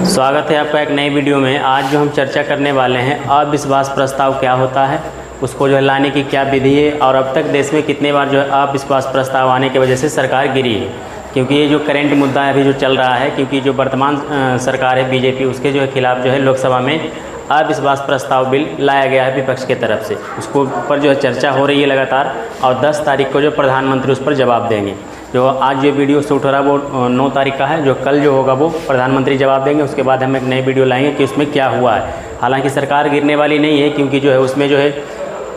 स्वागत है आपका एक नई वीडियो में। आज जो हम चर्चा करने वाले हैं अविश्वास प्रस्ताव क्या होता है, उसको जो है लाने की क्या विधि है और अब तक देश में कितने बार जो है अविश्वास प्रस्ताव आने की वजह से सरकार गिरी है। क्योंकि ये जो करंट मुद्दा है अभी जो चल रहा है, क्योंकि जो वर्तमान सरकार है बीजेपी, उसके जो है खिलाफ जो है लोकसभा में अविश्वास प्रस्ताव बिल लाया गया है विपक्ष के तरफ से। उसको ऊपर जो है चर्चा हो रही है लगातार और 10 तारीख को जो प्रधानमंत्री उस पर जवाब देंगे। जो आज ये वीडियो शूट हो रहा है वो 9 तारीख का है, जो कल जो होगा वो प्रधानमंत्री जवाब देंगे। उसके बाद हम एक नई वीडियो लाएंगे कि उसमें क्या हुआ है। हालांकि सरकार गिरने वाली नहीं है, क्योंकि जो है उसमें जो है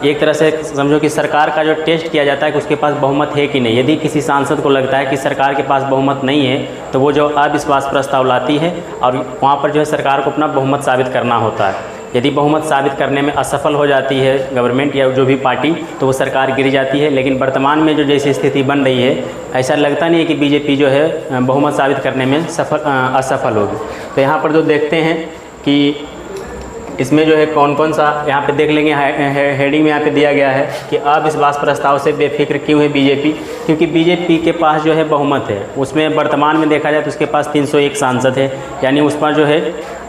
एक तरह से समझो कि सरकार का जो टेस्ट किया जाता है कि उसके पास बहुमत है कि नहीं। यदि किसी सांसद को लगता है कि सरकार के पास बहुमत नहीं है तो वो जो अविश्वास प्रस्ताव लाती है और वहाँ पर जो है सरकार को अपना बहुमत साबित करना होता है। यदि बहुमत साबित करने में असफल हो जाती है गवर्नमेंट या जो भी पार्टी, तो वो सरकार गिर जाती है। लेकिन वर्तमान में जो जैसी स्थिति बन रही है, ऐसा लगता नहीं है कि बीजेपी जो है बहुमत साबित करने में असफल होगी। तो यहाँ पर जो देखते हैं कि इसमें जो है कौन कौन सा यहाँ पे देख लेंगे। हेडिंग में यहाँ पे दिया गया है कि अविश्वास प्रस्ताव से बेफिक्र क्यों है बीजेपी। क्योंकि बीजेपी के पास जो है बहुमत है। उसमें वर्तमान में देखा जाए तो उसके पास 301 सांसद है, यानी उस पर जो है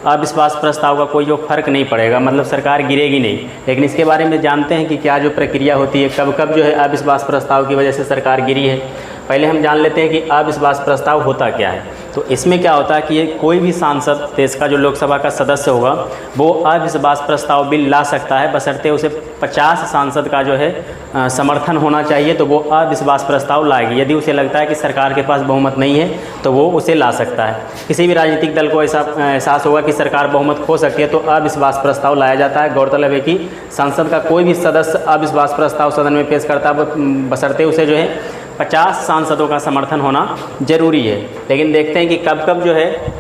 अविश्वास प्रस्ताव का कोई जो फर्क नहीं पड़ेगा, मतलब सरकार गिरेगी नहीं। लेकिन इसके बारे में जानते हैं कि क्या जो प्रक्रिया होती है, कब कब जो है अविश्वास प्रस्ताव की वजह से सरकार गिरी है। पहले हम जान लेते हैं कि अविश्वास प्रस्ताव होता क्या है। तो इसमें क्या होता है कि ये कोई भी सांसद देश का जो लोकसभा का सदस्य होगा वो अविश्वास प्रस्ताव बिल ला सकता है, बशर्ते उसे 50 सांसद का जो है समर्थन होना चाहिए, तो वो अविश्वास प्रस्ताव लाएगी। यदि उसे लगता है कि सरकार के पास बहुमत नहीं है तो वो उसे ला सकता है। किसी भी राजनीतिक दल को ऐसा एहसास होगा कि सरकार बहुमत खो सकती है तो अविश्वास प्रस्ताव लाया जाता है। गौरतलब है कि संसद का कोई भी सदस्य अविश्वास प्रस्ताव सदन में पेश करता है, बशर्ते उसे जो है 50 सांसदों का समर्थन होना जरूरी है। लेकिन देखते हैं कि कब कब जो है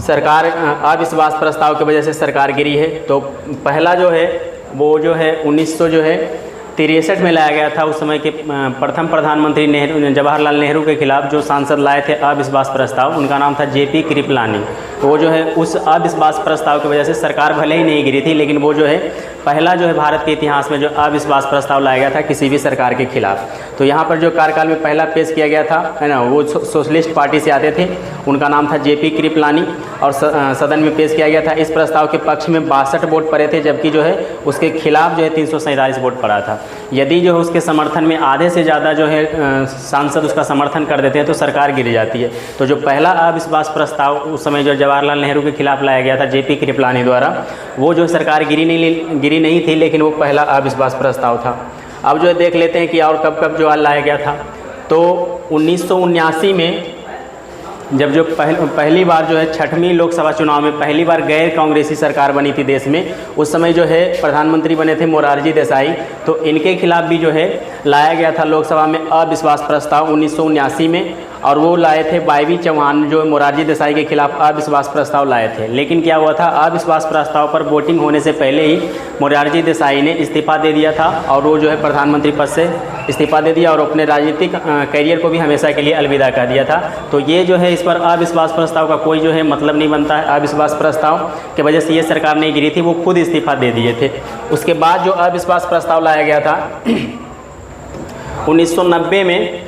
सरकार अविश्वास प्रस्ताव की वजह से सरकार गिरी है। तो पहला जो है वो जो है 1963 में लाया गया था। उस समय के प्रथम प्रधानमंत्री जवाहरलाल नेहरू के खिलाफ जो सांसद लाए थे अविश्वास प्रस्ताव, उनका नाम था जेपी कृपलानी। तो वो जो है उस अविश्वास प्रस्ताव की वजह से सरकार भले ही नहीं गिरी थी, लेकिन वो जो है पहला जो है भारत के इतिहास में जो अविश्वास प्रस्ताव लाया गया था किसी भी सरकार के खिलाफ। तो यहाँ पर जो कार्यकाल में पहला पेश किया गया था है ना, वो सोशलिस्ट पार्टी से आते थे, उनका नाम था जेपी कृपलानी और सदन में पेश किया गया था। इस प्रस्ताव के पक्ष में 62 वोट पड़े थे, जबकि जो है उसके खिलाफ जो है 347 वोट पड़ा था। यदि जो है उसके समर्थन में आधे से ज़्यादा जो है सांसद उसका समर्थन कर देते हैं तो सरकार गिर जाती है। तो जो पहला अविश्वास प्रस्ताव उस समय जो जवाहरलाल नेहरू के खिलाफ लाया गया था जेपी कृपलानी द्वारा, वो जो सरकार गिरी नहीं थी, लेकिन वो पहला अविश्वास प्रस्ताव था। अब जो है देख लेते हैं कि और कब कब जो लाया गया था। तो 1979 में जब जो पहली बार जो है 6वीं लोकसभा चुनाव में पहली बार गैर कांग्रेसी सरकार बनी थी देश में, उस समय जो है प्रधानमंत्री बने थे मोरारजी देसाई। तो इनके खिलाफ भी जो है लाया गया था लोकसभा में अविश्वास प्रस्ताव 1979 में, और वो लाए थे वाई चौहान जो मोरारजी देसाई के खिलाफ अविश्वास प्रस्ताव लाए थे। लेकिन क्या हुआ था, अविश्वास प्रस्ताव पर वोटिंग होने से पहले ही मोरारजी देसाई ने इस्तीफा दे दिया था और वो जो है प्रधानमंत्री पद से इस्तीफा दे दिया और अपने राजनीतिक करियर को भी हमेशा के लिए अलविदा कर दिया था। तो ये जो है इस पर अविश्वास प्रस्ताव का कोई जो है मतलब नहीं बनता है। अविश्वास प्रस्ताव की वजह से ये सरकार नहीं गिरी थी, वो खुद इस्तीफा दे दिए थे। उसके बाद जो अविश्वास प्रस्ताव लाया गया था 1990 में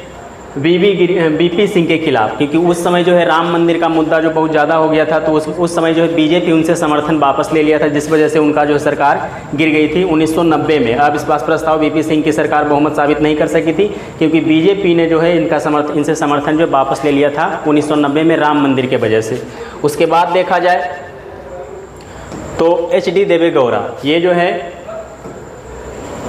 बीपी सिंह के खिलाफ, क्योंकि उस समय जो है राम मंदिर का मुद्दा जो बहुत ज़्यादा हो गया था, तो उस समय जो है बीजेपी उनसे समर्थन वापस ले लिया था, जिस वजह से उनका जो सरकार गिर गई थी 1990 में। अविश्वास प्रस्ताव बीपी सिंह की सरकार बहुमत साबित नहीं कर सकी थी, क्योंकि बीजेपी ने जो है इनसे समर्थन जो वापस ले लिया था 1990 में राम मंदिर के वजह से। उसके बाद देखा जाए तो HD देवेगौड़ा, ये जो है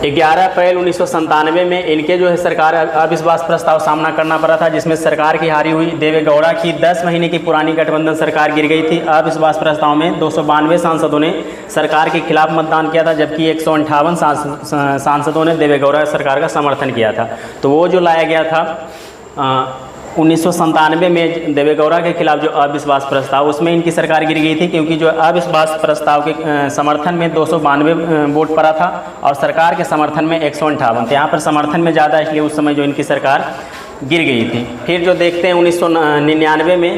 11 अप्रैल 1997 में इनके जो है सरकार अविश्वास प्रस्ताव सामना करना पड़ा था, जिसमें सरकार की हारी हुई देवेगौड़ा की 10 महीने की पुरानी गठबंधन सरकार गिर गई थी। अविश्वास प्रस्ताव में 292 सांसदों ने सरकार के खिलाफ मतदान किया था, जबकि 158 सांसदों ने देवेगौड़ा सरकार का समर्थन किया था। तो वो जो लाया गया था 1997 में देवेगौड़ा के खिलाफ जो अविश्वास प्रस्ताव, उसमें इनकी सरकार गिर गई थी, क्योंकि जो अविश्वास प्रस्ताव के समर्थन में 292 वोट पड़ा था और सरकार के समर्थन में 158 थे। यहाँ पर समर्थन में ज़्यादा, इसलिए उस समय जो इनकी सरकार गिर गई थी। फिर जो देखते हैं 1999 में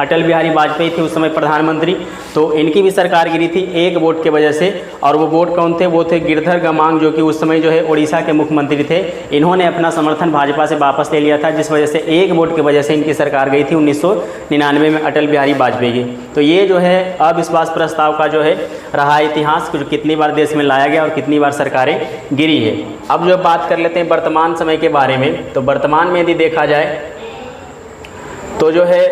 अटल बिहारी वाजपेयी थे उस समय प्रधानमंत्री, तो इनकी भी सरकार गिरी थी एक वोट के वजह से। और वो वोट कौन थे? वो थे गिरधर गमांग, जो कि उस समय जो है उड़ीसा के मुख्यमंत्री थे। इन्होंने अपना समर्थन भाजपा से वापस ले लिया था, जिस वजह से एक वोट की वजह से इनकी सरकार गई थी 1999 में अटल बिहारी वाजपेयी की। तो ये जो है अविश्वास प्रस्ताव का जो है रहा इतिहास, जो कितनी बार देश में लाया गया और कितनी बार सरकारें गिरी है। अब जो बात कर लेते हैं वर्तमान समय के बारे में, तो वर्तमान में यदि देखा जाए तो जो है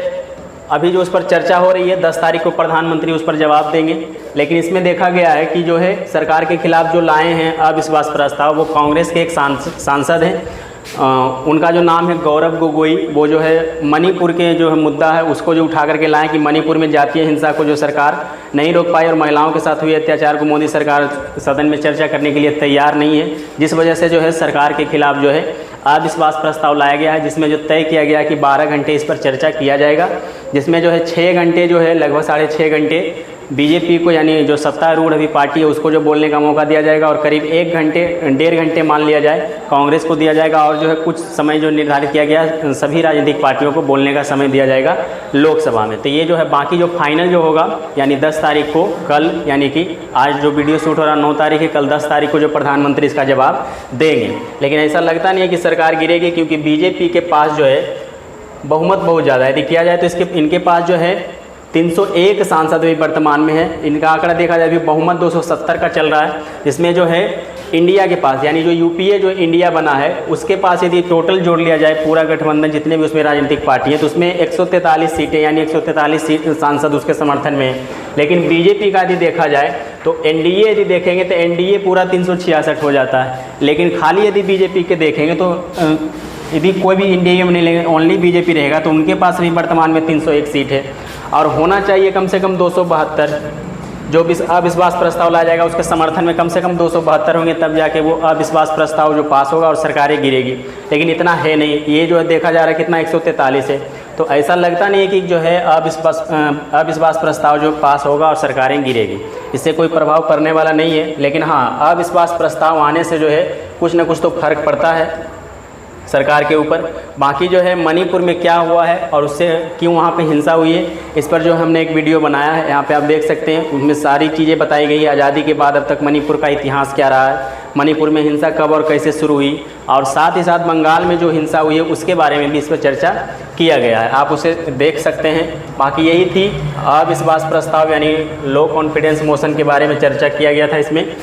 अभी जो उस पर चर्चा हो रही है 10 तारीख को प्रधानमंत्री उस पर जवाब देंगे। लेकिन इसमें देखा गया है कि जो है सरकार के खिलाफ जो लाए हैं अविश्वास प्रस्ताव, वो कांग्रेस के एक सांसद हैं, उनका जो नाम है गौरव गोगोई। वो जो है मणिपुर के जो है मुद्दा है उसको जो उठा करके लाएं कि मणिपुर में जातीय हिंसा को जो सरकार नहीं रोक पाई और महिलाओं के साथ हुए अत्याचार को मोदी सरकार सदन में चर्चा करने के लिए तैयार नहीं है, जिस वजह से जो है सरकार के खिलाफ जो है अविश्वास प्रस्ताव लाया गया है, जिसमें जो तय किया गया है कि 12 घंटे इस पर चर्चा किया जाएगा, जिसमें जो है 6 घंटे जो है लगभग 6.5 घंटे बीजेपी को, यानी जो सत्तारूढ़ अभी पार्टी है उसको जो बोलने का मौका दिया जाएगा, और करीब 1.5 घंटे मान लिया जाए कांग्रेस को दिया जाएगा, और जो है कुछ समय जो निर्धारित किया गया सभी राजनीतिक पार्टियों को बोलने का समय दिया जाएगा लोकसभा में। तो ये जो है बाकी जो फाइनल जो होगा यानी 10 तारीख को, कल, यानी कि आज जो वीडियो शूट हो रहा 9 तारीख है, कल 10 तारीख को जो प्रधानमंत्री इसका जवाब देंगे। लेकिन ऐसा लगता नहीं है कि सरकार गिरेगी, क्योंकि बीजेपी के पास जो है बहुमत बहुत ज़्यादा है। यदि किया जाए तो इनके पास जो है 301 सांसद भी वर्तमान में है। इनका आंकड़ा देखा जाए अभी बहुमत 270 का चल रहा है, जिसमें जो है इंडिया के पास, यानी जो यूपीए जो इंडिया बना है उसके पास यदि टोटल जोड़ लिया जाए पूरा गठबंधन जितने भी उसमें राजनीतिक पार्टी हैं, तो उसमें 143 सीटें यानी 143 सांसद उसके समर्थन में है। लेकिन बीजेपी का यदि देखा जाए तो एनडीए यदि देखेंगे तो एनडीए पूरा 366 हो जाता है। लेकिन खाली यदि बीजेपी के देखेंगे तो यदि कोई भी इंडिया में नहीं लेंगे, ओनली बीजेपी रहेगा, तो उनके पास भी वर्तमान में 301 सीट है। और होना चाहिए कम से कम 272, जो भी अविश्वास प्रस्ताव लाया जाएगा उसके समर्थन में कम से कम 272 होंगे, तब जाके वो अविश्वास प्रस्ताव जो पास होगा और सरकारें गिरेगी। लेकिन इतना है नहीं, ये जो है देखा जा रहा है कितना 143 है। तो ऐसा लगता नहीं है कि जो है अविश्वास प्रस्ताव जो पास होगा और सरकारें गिरेगी, इससे कोई प्रभाव पड़ने वाला नहीं है। लेकिन हाँ, अविश्वास प्रस्ताव आने से जो है कुछ न कुछ तो फर्क पड़ता है सरकार के ऊपर। बाकी जो है मणिपुर में क्या हुआ है और उससे क्यों वहाँ पे हिंसा हुई है, इस पर जो हमने एक वीडियो बनाया है, यहाँ पे आप देख सकते हैं। उसमें सारी चीज़ें बताई गई है, आज़ादी के बाद अब तक मणिपुर का इतिहास क्या रहा है, मणिपुर में हिंसा कब और कैसे शुरू हुई, और साथ ही साथ बंगाल में जो हिंसा हुई है उसके बारे में भी इस पर चर्चा किया गया है, आप उसे देख सकते हैं। बाकी यही थी अविश्वास प्रस्ताव यानी लो कॉन्फिडेंस मोशन के बारे में चर्चा किया गया था इसमें।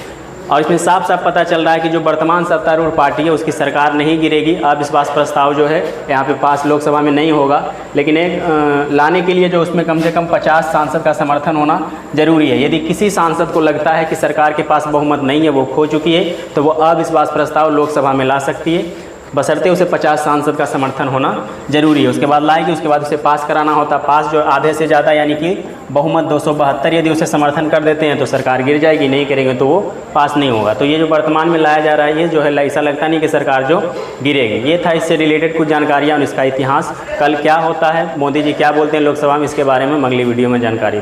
और इसमें साफ साफ पता चल रहा है कि जो वर्तमान सत्तारूढ़ पार्टी है उसकी सरकार नहीं गिरेगी। अविश्वास प्रस्ताव जो है यहाँ पे पास लोकसभा में नहीं होगा, लेकिन एक लाने के लिए जो उसमें कम से कम 50 सांसद का समर्थन होना जरूरी है। यदि किसी सांसद को लगता है कि सरकार के पास बहुमत नहीं है, वो खो चुकी है, तो वो अविश्वास प्रस्ताव लोकसभा में ला सकती है, बशर्ते उसे 50 सांसद का समर्थन होना जरूरी है। उसके बाद लाएगी, उसके बाद उसे पास कराना होता। पास जो आधे से ज़्यादा यानी कि बहुमत 272 यदि उसे समर्थन कर देते हैं तो सरकार गिर जाएगी, नहीं करेंगे तो वो पास नहीं होगा। तो ये जो वर्तमान में लाया जा रहा है ये जो है ऐसा लगता नहीं कि सरकार जो गिरेगी। ये था इससे रिलेटेड कुछ जानकारियाँ और इसका इतिहास, कल क्या होता है, मोदी जी क्या बोलते हैं लोकसभा में, इसके बारे में अगली वीडियो में जानकारी।